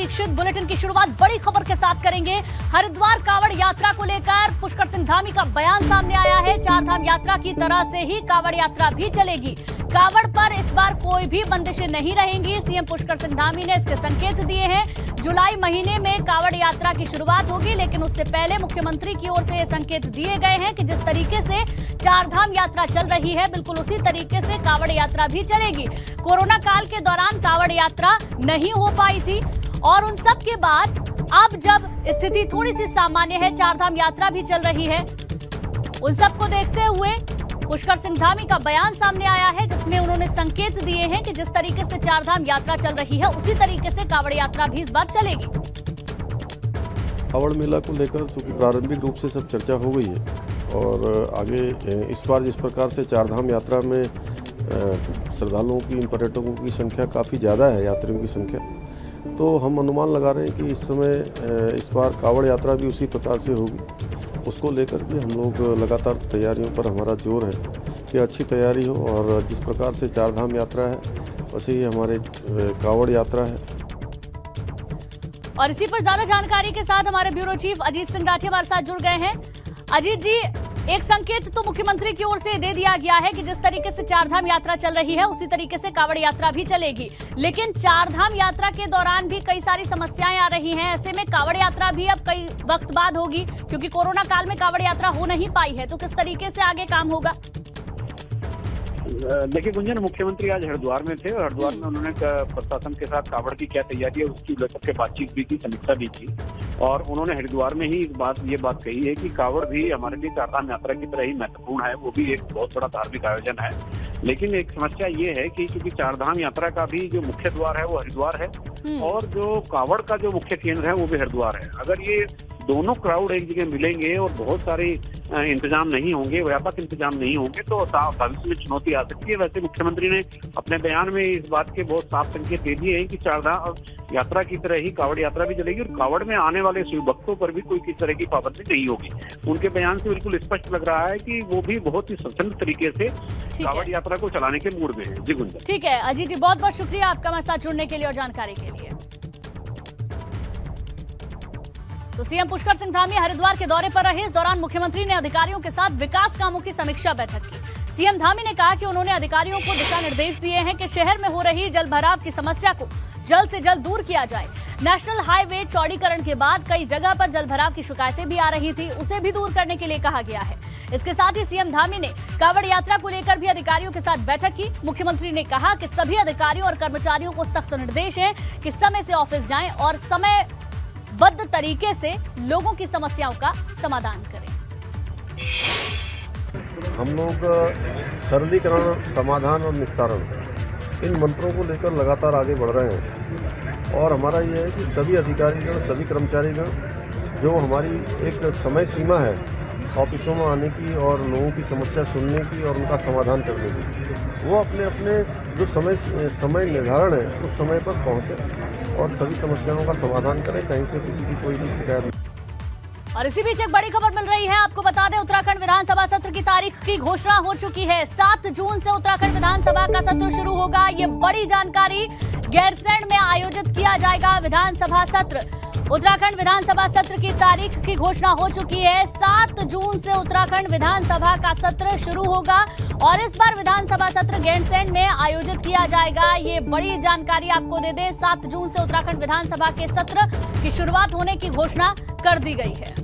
Dixit bulletin की शुरुआत बड़ी खबर के साथ करेंगे। हरिद्वार कावड़ यात्रा को लेकर पुष्कर सिंह धामी का बयान सामने आया है। चारधाम यात्रा की तरह से ही कावड़ यात्रा भी चलेगी। कावड़ पर इस बार कोई भी बंदिशें नहीं रहेंगी। सीएम पुष्कर सिंह धामी ने इसके संकेत दिए हैं। जुलाई महीने में कावड़ यात्रा की शुरुआत होगी, लेकिन उससे पहले मुख्यमंत्री की ओर से ये संकेत दिए गए हैं कि जिस तरीके से चारधाम यात्रा चल रही है, बिल्कुल उसी तरीके से कावड़ यात्रा भी चलेगी। कोरोना काल के दौरान कावड़ यात्रा नहीं हो पाई थी और उन सब के बाद अब जब स्थिति थोड़ी सी सामान्य है, चारधाम यात्रा भी चल रही है, उन सबको देखते हुए पुष्कर सिंह धामी का बयान सामने आया है, जिसमें उन्होंने संकेत दिए हैं कि जिस तरीके से चारधाम यात्रा चल रही है, उसी तरीके से कावड़ यात्रा भी इस बार चलेगी। कावड़ मेला को लेकर क्योंकि प्रारंभिक रूप से सब चर्चा हो गई है और आगे इस बार जिस प्रकार से चारधाम यात्रा में श्रद्धालुओं की, पर्यटकों की संख्या काफ़ी ज़्यादा है, यात्रियों की संख्या, तो हम अनुमान लगा रहे हैं कि इस समय इस बार कावड़ यात्रा भी उसी प्रकार से होगी। उसको लेकर के हम लोग लगातार तैयारियों पर हमारा जोर है कि अच्छी तैयारी हो और जिस प्रकार से चारधाम यात्रा है वैसे ही हमारे कावड़ यात्रा है। और इसी पर ज्यादा जानकारी के साथ हमारे ब्यूरो चीफ अजीत सिंह राठी हमारे साथ जुड़ गए हैं। अजीत जी, एक संकेत तो मुख्यमंत्री की ओर से दे दिया गया है कि जिस तरीके से चारधाम यात्रा चल रही है उसी तरीके से कावड़ यात्रा भी चलेगी, लेकिन चारधाम यात्रा के दौरान भी कई सारी समस्याएं आ रही हैं। ऐसे में कावड़ यात्रा भी अब कई वक्त बाद होगी, क्योंकि कोरोना काल में कावड़ यात्रा हो नहीं पाई है, तो किस तरीके से आगे काम होगा? देखिए गुंजन, मुख्यमंत्री आज हरिद्वार में थे और हरिद्वार में उन्होंने प्रशासन के साथ कावड़ की क्या तैयारी है उसकी लेकर के बातचीत भी की, समीक्षा भी की और उन्होंने हरिद्वार में ही ये बात कही है कि कावड़ भी हमारे लिए चारधाम यात्रा की तरह ही महत्वपूर्ण है। वो भी एक बहुत बड़ा धार्मिक आयोजन है, लेकिन एक समस्या ये है कि क्योंकि चारधाम यात्रा का भी जो मुख्य द्वार है वो हरिद्वार है और जो कावड़ का जो मुख्य केंद्र है वो भी हरिद्वार है। अगर ये दोनों क्राउड एक जगह मिलेंगे और बहुत सारे इंतजाम नहीं होंगे, व्यापक इंतजाम नहीं होंगे, तो भविष्य में चुनौती आ सकती है। वैसे मुख्यमंत्री ने अपने बयान में इस बात के बहुत साफ संकेत दे दिए हैं कि चारधाम यात्रा की तरह ही कावड़ यात्रा भी चलेगी और कावड़ में आने वाले शिव भक्तों पर भी कोई किसी तरह की पाबंदी नहीं होगी। उनके बयान से बिल्कुल स्पष्ट लग रहा है कि वो भी बहुत ही स्वतंत्र तरीके से कावड़ यात्रा को चलाने के मूड में है। जी गुंजन। ठीक है अजीत जी, बहुत बहुत शुक्रिया आपका हमारे साथ जुड़ने के लिए और जानकारी के लिए। तो सीएम पुष्कर सिंह धामी हरिद्वार के दौरे पर रहे। इस दौरान मुख्यमंत्री ने अधिकारियों के साथ विकास कामों की समीक्षा बैठक की। सीएम धामी ने कहा कि उन्होंने अधिकारियों को दिशा निर्देश दिए हैं कि शहर में हो रही जल भराव की समस्या को जल्द से जल्द दूर किया जाए। नेशनल हाईवे चौड़ीकरण के बाद कई जगह पर जल भराव की शिकायतें भी आ रही थी, उसे भी दूर करने के लिए कहा गया है। इसके साथ ही सीएम धामी ने कावड़ यात्रा को लेकर भी अधिकारियों के साथ बैठक की। मुख्यमंत्री ने कहा कि सभी अधिकारियों और कर्मचारियों को सख्त निर्देश है कि समय से ऑफिस जाएं और समयबद्ध तरीके से लोगों की समस्याओं का समाधान करें। हम लोग सरलीकरण, समाधान और निस्तारण, इन मंत्रों को लेकर लगातार आगे बढ़ रहे हैं और हमारा ये है कि सभी अधिकारीगण, सभी कर्मचारीगण, जो हमारी एक समय सीमा है ऑफिसों में आने की और लोगों की समस्या सुनने की और उनका समाधान करने की, वो अपने अपने जो समय निर्धारण है उस समय पर पहुँचे और सभी समस्याओं का समाधान करें, कहीं से किसी की कोई भी शिकायत नहीं। और इसी बीच एक बड़ी खबर मिल रही है। आपको बता दें, उत्तराखंड विधानसभा सत्र की तारीख की घोषणा हो चुकी है। 7 जून से उत्तराखंड विधानसभा का सत्र शुरू होगा। ये बड़ी जानकारी। गैरसैंण में आयोजित किया जाएगा विधानसभा सत्र। उत्तराखंड विधानसभा सत्र की तारीख की घोषणा हो चुकी है। 7 जून से उत्तराखंड विधानसभा का सत्र शुरू होगा और इस बार विधानसभा सत्र गैरसैंण में आयोजित किया जाएगा। ये बड़ी जानकारी आपको दे दें। 7 जून से उत्तराखंड विधानसभा के सत्र की शुरुआत होने की घोषणा कर दी गई है।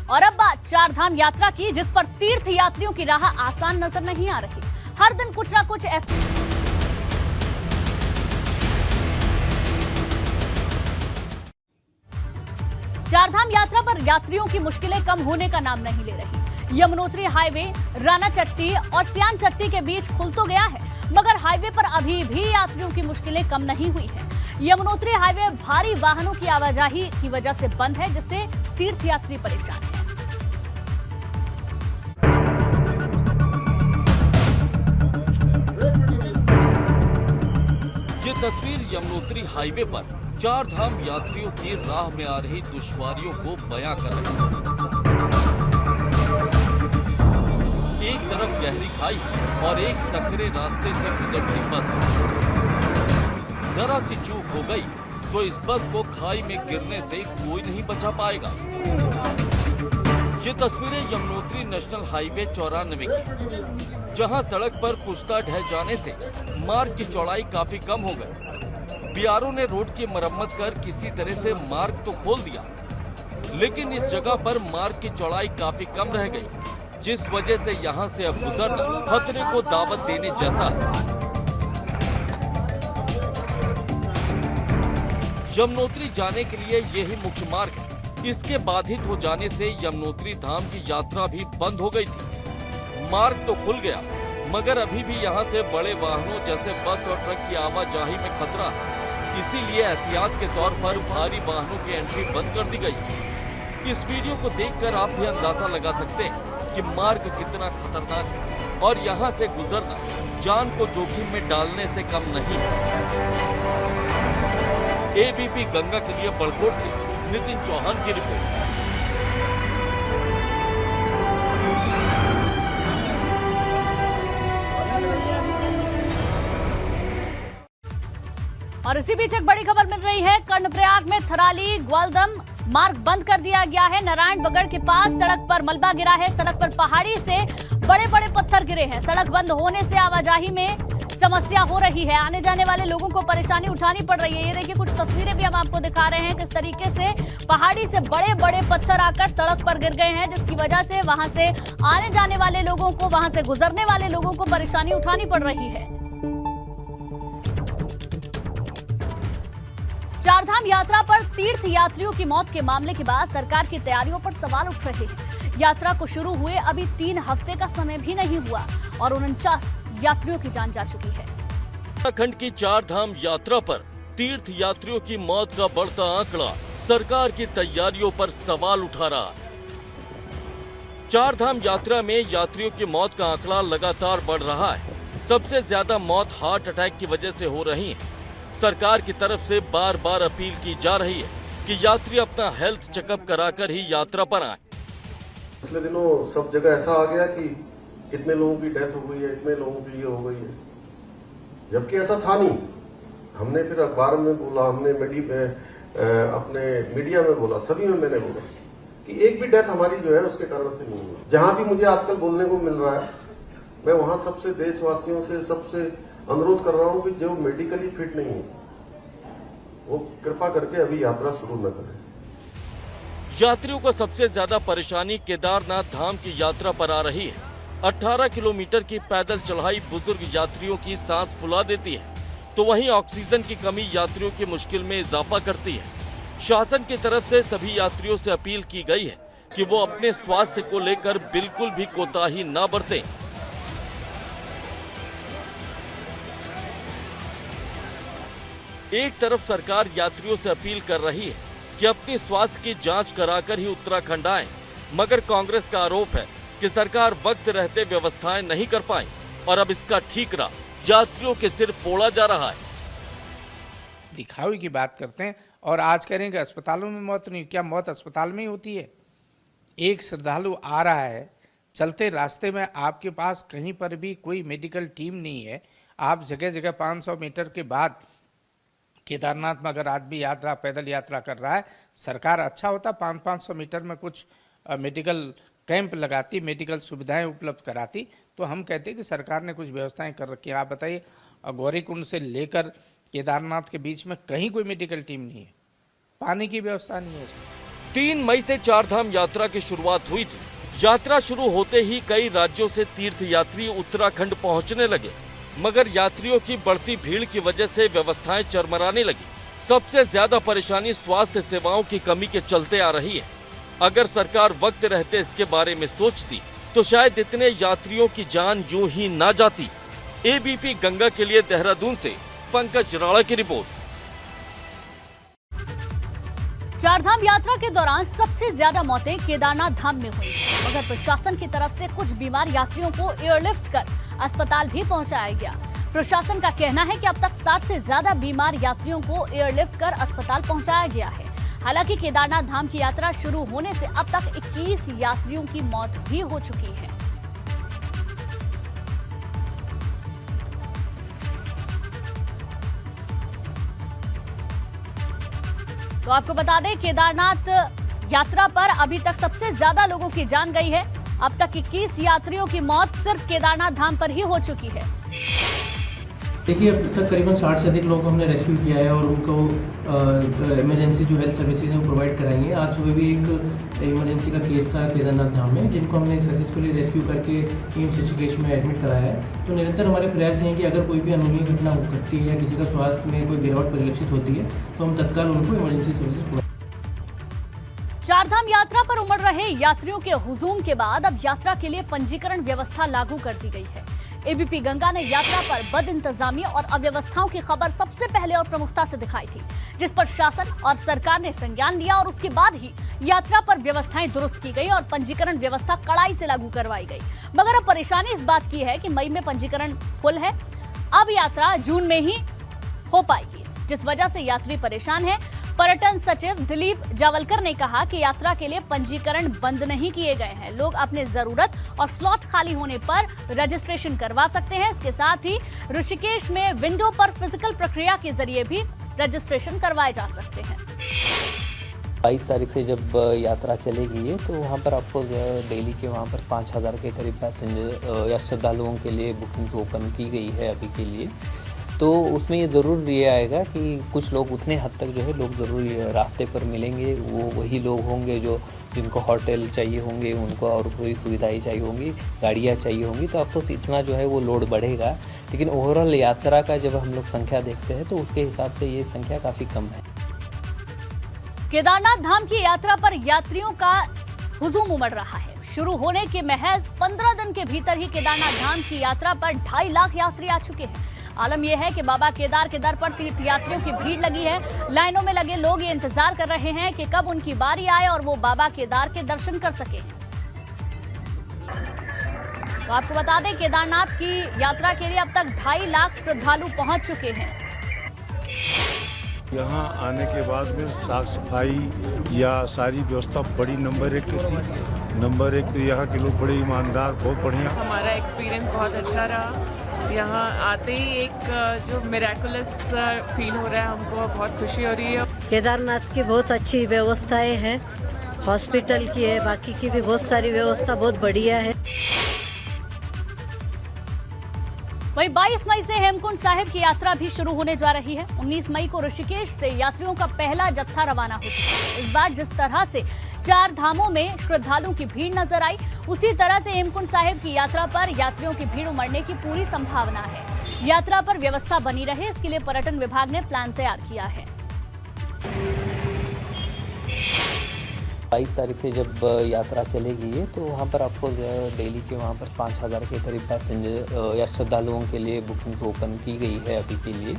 और अब बात चारधाम यात्रा की, जिस पर तीर्थ यात्रियों की राह आसान नजर नहीं आ रही। हर दिन कुछ ना कुछ चारधाम यात्रा पर यात्रियों की मुश्किलें कम होने का नाम नहीं ले रही। यमुनोत्री हाईवे राना चट्टी और सियान चट्टी के बीच खुल तो गया है, मगर हाईवे पर अभी भी यात्रियों की मुश्किलें कम नहीं हुई है। यमुनोत्री हाईवे भारी वाहनों की आवाजाही की वजह से बंद है, जिससे तीर्थयात्री परेशान है। ये तस्वीर यमुनोत्री हाईवे पर चारधाम यात्रियों की राह में आ रही दुश्वारियों को बयां कर रही है। एक तरफ तरफ गहरी खाई और एक सकरे रास्ते से गुजरती बस जरा सी चूक हो गई तो इस बस को खाई में गिरने से कोई नहीं बचा पाएगा। ये तस्वीरें यमुनोत्री नेशनल हाईवे 94 की, जहां सड़क पर पुश्ता ढह जाने से मार्ग की चौड़ाई काफी कम हो गई। बीआरओ ने रोड की मरम्मत कर किसी तरह से मार्ग तो खोल दिया, लेकिन इस जगह पर मार्ग की चौड़ाई काफी कम रह गई, जिस वजह से यहां से अब गुजरना खतरे को दावत देने जैसा है। यमुनोत्री जाने के लिए यही मुख्य मार्ग है। इसके बाधित हो जाने से यमुनोत्री धाम की यात्रा भी बंद हो गई थी। मार्ग तो खुल गया, मगर अभी भी यहां से बड़े वाहनों जैसे बस और ट्रक की आवाजाही में खतरा है। इसीलिए एहतियात के तौर पर भारी वाहनों की एंट्री बंद कर दी गई। इस वीडियो को देखकर आप भी अंदाजा लगा सकते हैं कि मार्ग कितना खतरनाक है और यहां से गुजरना जान को जोखिम में डालने से कम नहीं है। एबीपी गंगा के लिए बड़कोट से नितिन चौहान की रिपोर्ट। और इसी बीच एक बड़ी खबर मिल रही है। कर्णप्रयाग में थराली ग्वालदम मार्ग बंद कर दिया गया है। नारायण बगड़ के पास सड़क पर मलबा गिरा है। सड़क पर पहाड़ी से बड़े बड़े पत्थर गिरे हैं। सड़क बंद होने से आवाजाही में समस्या हो रही है। आने जाने वाले लोगों को परेशानी उठानी पड़ रही है। ये देखिए, कुछ तस्वीरें भी हम आपको दिखा रहे हैं किस तरीके से पहाड़ी से बड़े बड़े पत्थर आकर सड़क पर गिर गए हैं, जिसकी वजह से वहां से आने जाने वाले लोगों को, वहां से गुजरने वाले लोगों को परेशानी उठानी पड़ रही है। चारधाम यात्रा पर तीर्थ यात्रियों की मौत के मामले के बाद सरकार की तैयारियों पर सवाल उठ रहे हैं। यात्रा को शुरू हुए अभी 3 हफ्ते का समय भी नहीं हुआ और 49 यात्रियों की जान जा चुकी है। उत्तराखंड की चारधाम यात्रा पर तीर्थ यात्रियों की मौत का बढ़ता आंकड़ा सरकार की तैयारियों पर सवाल उठा रहा है। चारधाम यात्रा में यात्रियों की मौत का आंकड़ा लगातार बढ़ रहा है। सबसे ज्यादा मौत हार्ट अटैक की वजह से हो रही है। सरकार की तरफ से बार बार अपील की जा रही है कि यात्री अपना हेल्थ चेकअप कराकर ही यात्रा पर आए। पिछले दिनों सब जगह ऐसा आ गया कि इतने लोगों की डेथ हो गई है, इतने लोगों की ये हो गई है, जबकि ऐसा था नहीं। हमने फिर अखबार में बोला, हमने अपने मीडिया में बोला, सभी में मैंने बोला कि एक भी डेथ हमारी जो है उसके कारण से नहीं हुई। जहां भी मुझे आजकल बोलने को मिल रहा है, मैं वहां सबसे देशवासियों से सबसे अनुरोध कर रहा हूं कि जो मेडिकली फिट नहीं है वो कृपा करके अभी यात्रा शुरू न करें। यात्रियों को सबसे ज्यादा परेशानी केदारनाथ धाम की यात्रा पर आ रही है। 18 किलोमीटर की पैदल चढ़ाई बुजुर्ग यात्रियों की सांस फुला देती है, तो वहीं ऑक्सीजन की कमी यात्रियों की मुश्किल में इजाफा करती है। शासन की तरफ से सभी यात्रियों से अपील की गई है कि वो अपने स्वास्थ्य को लेकर बिल्कुल भी कोताही न बरतें। एक तरफ सरकार यात्रियों से अपील कर रही है कि अपनी स्वास्थ्य की जांच कराकर ही उत्तराखंड आएं, मगर कांग्रेस का आरोप है कि सरकार वक्त रहते व्यवस्थाएं नहीं कर पाई और अब इसका ठीकरा यात्रियों के सिर फोड़ा जा रहा है। दिखावे की बात करते हैं और आज करेंगे अस्पतालों में मौत नहीं, क्या मौत अस्पताल में ही होती है? एक श्रद्धालु आ रहा है, चलते रास्ते में आपके पास कहीं पर भी कोई मेडिकल टीम नहीं है। आप जगह जगह 500 मीटर के बाद केदारनाथ में अगर आदमी यात्रा पैदल यात्रा कर रहा है, सरकार अच्छा होता 500 मीटर में कुछ मेडिकल कैंप लगाती, मेडिकल सुविधाएं उपलब्ध कराती, तो हम कहते हैं कि सरकार ने कुछ व्यवस्थाएं कर रखी है। आप बताइए, गौरीकुंड से लेकर केदारनाथ के बीच में कहीं कोई मेडिकल टीम नहीं है, पानी की व्यवस्था नहीं है इसमें। 3 मई से चारधाम यात्रा की शुरुआत हुई थी। यात्रा शुरू होते ही कई राज्यों से तीर्थ यात्री उत्तराखंड पहुंचने लगे, मगर यात्रियों की बढ़ती भीड़ की वजह से व्यवस्थाएं चरमराने लगी। सबसे ज्यादा परेशानी स्वास्थ्य सेवाओं की कमी के चलते आ रही है। अगर सरकार वक्त रहते इसके बारे में सोचती तो शायद इतने यात्रियों की जान यूं ही ना जाती। एबीपी गंगा के लिए देहरादून से पंकज राणा की रिपोर्ट। चारधाम यात्रा के दौरान सबसे ज्यादा मौतें केदारनाथ धाम में हुई, मगर प्रशासन की तरफ से कुछ बीमार यात्रियों को एयरलिफ्ट कर अस्पताल भी पहुंचाया गया। प्रशासन का कहना है कि अब तक 60 से ज्यादा बीमार यात्रियों को एयरलिफ्ट कर अस्पताल पहुंचाया गया है। हालांकि केदारनाथ धाम की यात्रा शुरू होने से अब तक 21 यात्रियों की मौत भी हो चुकी है। तो आपको बता दें, केदारनाथ यात्रा पर अभी तक सबसे ज्यादा लोगों की जान गई है। अब तक 21 यात्रियों की मौत सिर्फ केदारनाथ धाम पर ही हो चुकी है। देखिए, अब तक करीबन 60 से अधिक लोगों को हमने रेस्क्यू किया है और उनको इमरजेंसी जो हेल्थ सर्विसेज हैं वो प्रोवाइड कराई हैं। आज सुबह भी एक इमरजेंसी का केस था केदारनाथ धाम में, जिनको हमने सक्सेसफुली रेस्क्यू करके एम्स ऋषिकेश में एडमिट कराया है। तो निरंतर हमारे प्रयास हैं कि अगर कोई भी अनहोनी घटना घटती है या किसी का स्वास्थ्य में कोई गिरावट परिलक्षित होती है तो हम तत्काल उनको इमरजेंसी सर्विसेज प्रोवाइड। चारधाम यात्रा पर उमड़ रहे यात्रियों के हुजूम के बाद अब यात्रा के लिए पंजीकरण व्यवस्था लागू कर दी गई है। एबीपी गंगा ने यात्रा पर बद इंतजामी और अव्यवस्थाओं की खबर सबसे पहले और प्रमुखता से दिखाई थी, जिस पर शासन और सरकार ने संज्ञान लिया और उसके बाद ही यात्रा पर व्यवस्थाएं दुरुस्त की गई और पंजीकरण व्यवस्था कड़ाई से लागू करवाई गई। मगर अब परेशानी इस बात की है कि मई में पंजीकरण फुल है, अब यात्रा जून में ही हो पाएगी, जिस वजह से यात्री परेशान है। पर्यटन सचिव दिलीप जावलकर ने कहा कि यात्रा के लिए पंजीकरण बंद नहीं किए गए हैं। लोग अपने जरूरत और स्लॉट खाली होने पर रजिस्ट्रेशन करवा सकते हैं। इसके साथ ही ऋषिकेश में विंडो पर फिजिकल प्रक्रिया के जरिए भी रजिस्ट्रेशन करवाए जा सकते हैं। 22 तारीख से जब यात्रा चलेगी तो वहाँ पर आपको दिल्ली के वहाँ पर 5000 के करीब पैसेंजर या श्रद्धालुओं के लिए बुकिंग ओपन की गई है अभी के लिए। तो उसमें ये ज़रूर ये आएगा कि कुछ लोग उतने हद तक जो है लोग ज़रूर रास्ते पर मिलेंगे। वो वही लोग होंगे जो जिनको होटल चाहिए होंगे, उनको और कोई सुविधाएं चाहिए होंगी, गाड़ियाँ चाहिए होंगी, तो आपको इतना जो है वो लोड बढ़ेगा। लेकिन ओवरऑल यात्रा का जब हम लोग संख्या देखते हैं तो उसके हिसाब से ये संख्या काफ़ी कम है। केदारनाथ धाम की यात्रा पर यात्रियों का हुजूम उमड़ रहा है। शुरू होने के महज 15 दिन के भीतर ही केदारनाथ धाम की यात्रा पर 2.5 लाख यात्री आ चुके हैं। आलम यह है कि बाबा केदार के दर पर तीर्थयात्रियों की भीड़ लगी है। लाइनों में लगे लोग ये इंतजार कर रहे हैं कि कब उनकी बारी आए और वो बाबा केदार के दर्शन कर सके। तो आपको बता दें, केदारनाथ की यात्रा के लिए अब तक 2.5 लाख श्रद्धालु पहुंच चुके हैं। यहाँ आने के बाद में साफ सफाई या सारी व्यवस्था बड़ी नंबर 1 की थी। नंबर 1 तो यहाँ के लोग बड़े ईमानदार, बहुत बढ़िया। हमारा एक्सपीरियंस बहुत अच्छा रहा। यहाँ आते ही एक जो मिरेकुलस फील हो रहा है, हमको बहुत खुशी हो रही है। केदारनाथ की बहुत अच्छी व्यवस्थाएं हैं, हॉस्पिटल की है, बाकी की भी बहुत सारी व्यवस्था बहुत बढ़िया है। वहीं 22 मई से हेमकुंड साहिब की यात्रा भी शुरू होने जा रही है। 19 मई को ऋषिकेश से यात्रियों का पहला जत्था रवाना हो चुका है। इस बार जिस तरह से 4 धामों में श्रद्धालुओं की भीड़ नजर आई, उसी तरह से हेमकुंड साहिब की यात्रा पर यात्रियों की भीड़ उमड़ने की पूरी संभावना है। यात्रा पर व्यवस्था बनी रहे, इसके लिए पर्यटन विभाग ने प्लान तैयार किया है। 22 तारीख से जब यात्रा चलेगी तो वहाँ पर आपको दिल्ली के वहाँ पर 5000 के करीब पैसेंजर या श्रद्धालुओं के लिए बुकिंग ओपन की गई है अभी के लिए।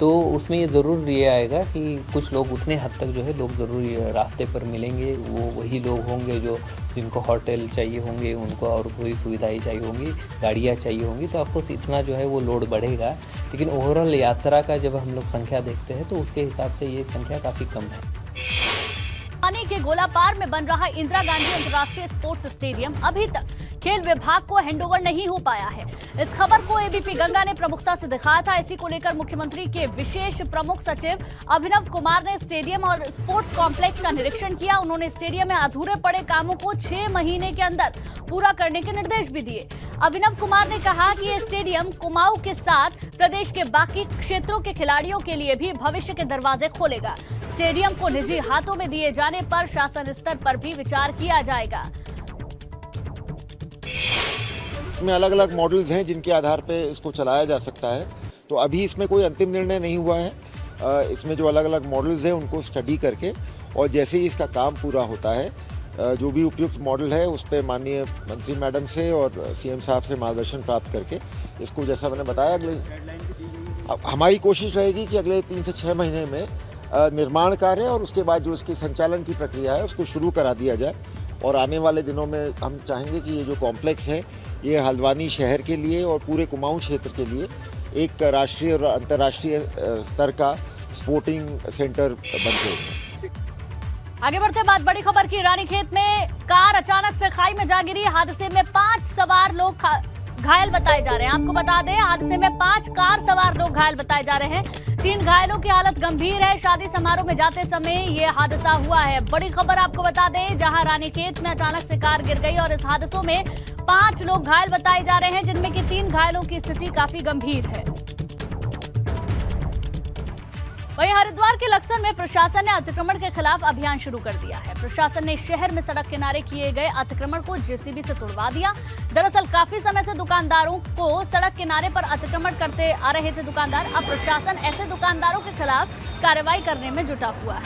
तो उसमें ये ज़रूर ये आएगा कि कुछ लोग उतने हद तक जो है लोग ज़रूर रास्ते पर मिलेंगे। वो वही लोग होंगे जो जिनको होटल चाहिए होंगे, उनको और कोई सुविधाएं चाहिए होंगी, गाड़ियाँ चाहिए होंगी, तो आपको इतना जो है वो लोड बढ़ेगा। लेकिन ओवरऑल यात्रा का जब हम लोग संख्या देखते हैं तो उसके हिसाब से ये संख्या काफ़ी कम है। पानी के गोलापार में बन रहा इंदिरा गांधी अंतर्राष्ट्रीय स्पोर्ट्स स्टेडियम अभी तक खेल विभाग को हैंडओवर नहीं हो पाया है। इस खबर को एबीपी गंगा ने प्रमुखता से दिखाया था। इसी को लेकर मुख्यमंत्री के विशेष प्रमुख सचिव अभिनव कुमार ने स्टेडियम और स्पोर्ट्स कॉम्प्लेक्स का निरीक्षण किया। उन्होंने स्टेडियम में अधूरे पड़े कामों को 6 महीने के अंदर पूरा करने के निर्देश भी दिए। अभिनव कुमार ने कहा कि ये स्टेडियम कुमाऊं के साथ प्रदेश के बाकी क्षेत्रों के खिलाड़ियों के लिए भी भविष्य के दरवाजे खोलेगा। स्टेडियम को निजी हाथों में दिए जाने पर शासन स्तर पर भी विचार किया जाएगा। इसमें अलग अलग मॉडल्स हैं जिनके आधार पे इसको चलाया जा सकता है। तो अभी इसमें कोई अंतिम निर्णय नहीं हुआ है। इसमें जो अलग अलग मॉडल्स हैं उनको स्टडी करके और जैसे ही इसका काम पूरा होता है, जो भी उपयुक्त मॉडल है उस पर माननीय मंत्री मैडम से और सीएम साहब से मार्गदर्शन प्राप्त करके इसको, जैसा मैंने बताया, अगले हमारी कोशिश रहेगी कि अगले 3 से 6 महीने में निर्माण कार्य और उसके बाद जो इसकी संचालन की प्रक्रिया है उसको शुरू करा दिया जाए। और आने वाले दिनों में हम चाहेंगे कि ये जो कॉम्प्लेक्स है ये हल्द्वानी शहर के लिए और पूरे कुमाऊं क्षेत्र के लिए एक राष्ट्रीय और अंतर्राष्ट्रीय स्तर का स्पोर्टिंग सेंटर बन गए। आगे बढ़ते बात बड़ी खबर की। रानीखेत में कार अचानक से खाई में जा गिरी। हादसे में 5 सवार लोग घायल बताए जा रहे हैं। आपको बता दें, हादसे में 5 कार सवार लोग घायल बताए जा रहे हैं। 3 घायलों की हालत गंभीर है। शादी समारोह में जाते समय ये हादसा हुआ है। बड़ी खबर आपको बता दें, जहां रानीखेत में अचानक से कार गिर गई और इस हादसों में 5 लोग घायल बताए जा रहे हैं, जिनमें कि 3 घायलों की स्थिति काफी गंभीर है। वहीं हरिद्वार के लक्सर में प्रशासन ने अतिक्रमण के खिलाफ अभियान शुरू कर दिया है। प्रशासन ने शहर में सड़क किनारे किए गए अतिक्रमण को जेसीबी से तुड़वा दिया। दरअसल काफी समय से दुकानदारों को सड़क किनारे पर अतिक्रमण करते आ रहे थे दुकानदार। अब प्रशासन ऐसे दुकानदारों के खिलाफ कार्रवाई करने में जुटा हुआ है।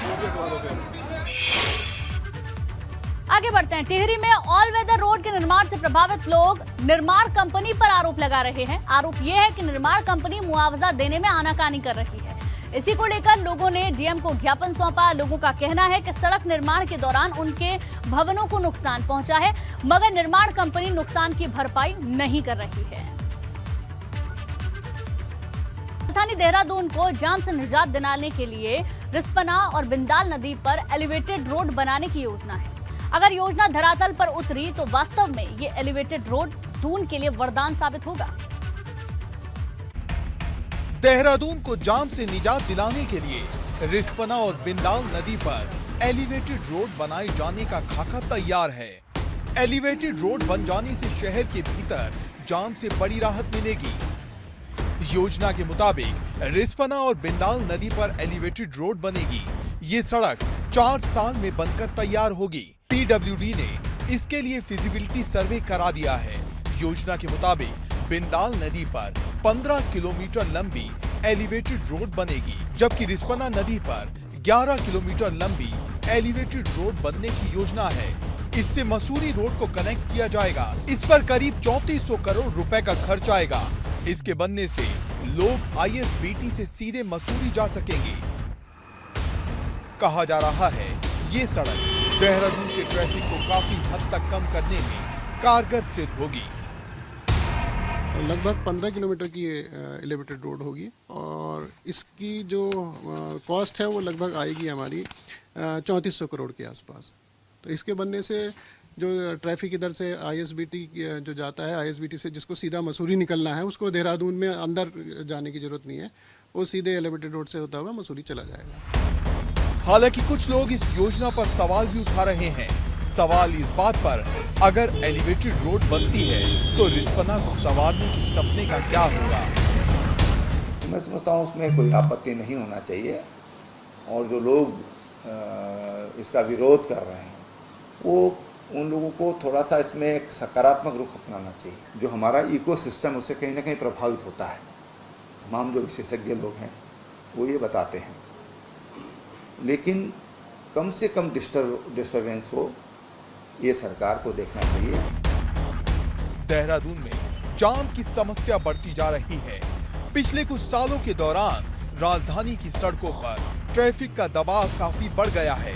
आगे बढ़ते हैं। टिहरी में ऑल वेदर रोड के निर्माण से प्रभावित लोग निर्माण कंपनी पर आरोप लगा रहे हैं। आरोप यह है कि निर्माण कंपनी मुआवजा देने में आनाकानी कर रही है। इसी को लेकर लोगों ने डीएम को ज्ञापन सौंपा। लोगों का कहना है कि सड़क निर्माण के दौरान उनके भवनों को नुकसान पहुंचा है, मगर निर्माण कंपनी नुकसान की भरपाई नहीं कर रही है। राजधानी देहरादून को जाम से निजात दिलाने के लिए रिस्पना और बिंदाल नदी पर एलिवेटेड रोड बनाने की योजना है। अगर योजना धरातल पर उतरी तो वास्तव में ये एलिवेटेड रोड दून के लिए वरदान साबित होगा। देहरादून को जाम से निजात दिलाने के लिए रिस्पना और बिंदाल नदी पर एलिवेटेड रोड बनाए जाने का खाका तैयार है। एलिवेटेड रोड बन जाने से शहर के भीतर जाम से बड़ी राहत मिलेगी। योजना के मुताबिक रिस्पना और बिंदाल नदी पर एलिवेटेड रोड बनेगी। ये सड़क 4 साल में बनकर तैयार होगी। पीडब्ल्यूडी ने इसके लिए फिजिबिलिटी सर्वे करा दिया है। योजना के मुताबिक बिंदाल नदी पर 15 किलोमीटर लंबी एलिवेटेड रोड बनेगी, जबकि रिस्पना नदी पर 11 किलोमीटर लंबी एलिवेटेड रोड बनने की योजना है। इससे मसूरी रोड को कनेक्ट किया जाएगा। इस पर करीब 3400 करोड़ रुपए का खर्च आएगा। इसके बनने से लोग आईएसबीटी से सीधे मसूरी जा सकेंगे। कहा जा रहा है ये सड़क देहरादून के ट्रैफिक को काफी हद तक कम करने में कारगर सिद्ध होगी। लगभग 15 किलोमीटर की एलिवेटेड रोड होगी और इसकी जो कॉस्ट है वो लगभग आएगी हमारी 3400 करोड़ के आसपास। तो इसके बनने से जो ट्रैफिक इधर से आईएसबीटी जो जाता है, आईएसबीटी से जिसको सीधा मसूरी निकलना है, उसको देहरादून में अंदर जाने की जरूरत नहीं है, वो सीधे एलिवेटेड रोड से होता हुआ मसूरी चला जाएगा। हालांकि कुछ लोग इस योजना पर सवाल भी उठा रहे हैं। सवाल इस बात पर, अगर एलिवेटेड रोड बनती है तो रिस्पना को संवारने के सपने का क्या होगा? मैं समझता हूँ उसमें कोई आपत्ति नहीं होना चाहिए और जो लोग इसका विरोध कर रहे हैं वो उन लोगों को थोड़ा सा इसमें एक सकारात्मक रुख अपनाना चाहिए। जो हमारा इकोसिस्टम उससे कहीं ना कहीं प्रभावित होता है। तमाम जो विशेषज्ञ लोग हैं वो ये बताते हैं, लेकिन कम से कम डिस्टर्बेंस हो, ये सरकार को देखना चाहिए। देहरादून में जाम की समस्या बढ़ती जा रही है। पिछले कुछ सालों के दौरान राजधानी की सड़कों पर ट्रैफिक का दबाव काफी बढ़ गया है।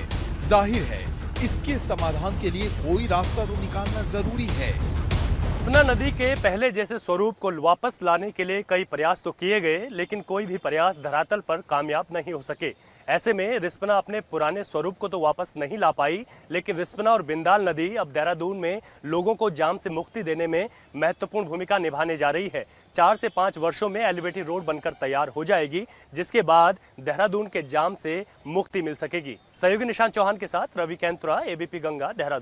जाहिर है इसके समाधान के लिए कोई रास्ता तो निकालना जरूरी है। यमुना नदी के पहले जैसे स्वरूप को वापस लाने के लिए कई प्रयास तो किए गए, लेकिन कोई भी प्रयास धरातल पर कामयाब नहीं हो सके। ऐसे में रिस्पना अपने पुराने स्वरूप को तो वापस नहीं ला पाई, लेकिन रिस्पना और बिंदाल नदी अब देहरादून में लोगों को जाम से मुक्ति देने में महत्वपूर्ण भूमिका निभाने जा रही है। 4 से 5 वर्षों में एलिवेटेड रोड बनकर तैयार हो जाएगी, जिसके बाद देहरादून के जाम से मुक्ति मिल सकेगी। सहयोगी निशांत चौहान के साथ रवि कैंतुरा, एबीपी गंगा, देहरादून।